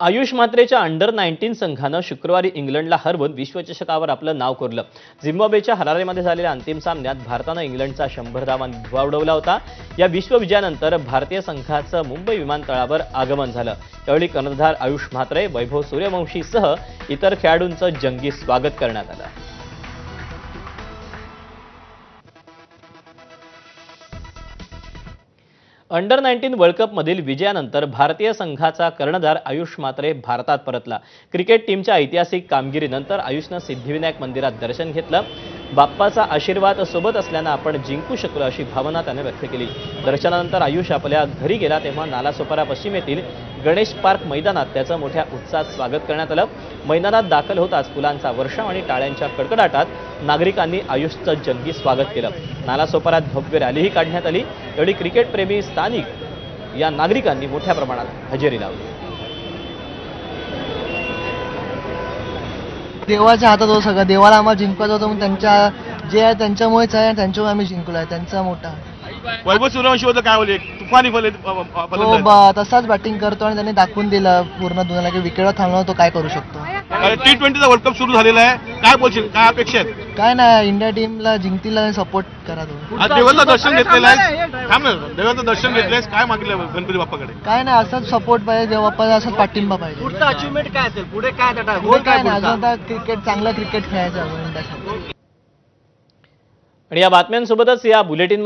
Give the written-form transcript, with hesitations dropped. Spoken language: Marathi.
आयुष म्हात्रेच्या अंडर 19 संघानं शुक्रवारी इंग्लंडला हरवून विश्वचषकावर आपलं नाव कोरलं. झिम्बाब्वेच्या हरारेमध्ये झालेल्या अंतिम सामन्यात भारतानं इंग्लंडचा 100 धावांनी धुव्वा उडवला होता. या विश्वविजयानंतर भारतीय संघाचं मुंबई विमानतळावर आगमन झालं. यावेळी कर्णधार आयुष म्हात्रे, वैभव सूर्यवंशीसह इतर खेळाडूंचं जंगी स्वागत करण्यात आलं. अंडर 19 वर्ल्ड कपमधील विजयानंतर भारतीय संघाचा कर्णधार आयुष म्हात्रे भारतात परतला. क्रिकेट टीमच्या ऐतिहासिक कामगिरीनंतर आयुषनं सिद्धिविनायक मंदिरात दर्शन घेतलं. बाप्पाचा आशीर्वाद सोबत असल्यानं आपण जिंकू शकलो अशी भावना त्याने व्यक्त केली. दर्शनानंतर आयुष आपल्या घरी गेला तेव्हा नालासोपारा पश्चिमेतील गणेश पार्क मैदानात त्याचं मोठ्या उत्साहात स्वागत करण्यात आलं. मैदानात दाखल होताच फुलांचा वर्षाव आणि टाळ्यांच्या कडकडाटात नागरिकांनी आयुषचं जंगी स्वागत केलं. नालासोपारात भव्य रॅलीही काढण्यात आली. यावेळी क्रिकेटप्रेमी स्थानिक या नागरिकांनी मोठ्या प्रमाणात हजेरी लावली. देवाच्या हातात होतं सगळं. देवाला आम्हाला जिंकवायचं होतं, म्हणून त्यांच्या जे आहे त्यांच्यामुळेच आहे, त्यांच्यामुळे आम्ही जिंकलो आहे. त्यांचा मोठा वैभव सूर्यवंशी होतं काय बोलले, तुफानी तो तसाच बॅटिंग करतो आणि त्यांनी दाखवून दिलं पूर्ण दुनियाला की विकेटवर थांबला तो काय करू शकतो. T20चा वर्ल्ड कप सुरू झालेला आहे, काय बोलशील, काय अपेक्षा आहेत? काय नाही, इंडिया टीमला जिंकतील सपोर्ट करा तुम्ही. आज देवाचं दर्शन घेतलेलं आहे, थांब ना, देवाचं दर्शन घेतलंयस, काय मागितलं गणपती बाप्पाकडे? काय नाही, असंच सपोर्ट पाहिजे देवाप्पा, असंच पाठिंबा पाहिजे. पुढचं अचिव्हमेंट काय असेल, पुढे काय पुढे काय नाही, अजून आता क्रिकेट चांगलं क्रिकेट खेळायचं इंडियासाठी. आणि या बातम्यांसोबतच या बुलेटिन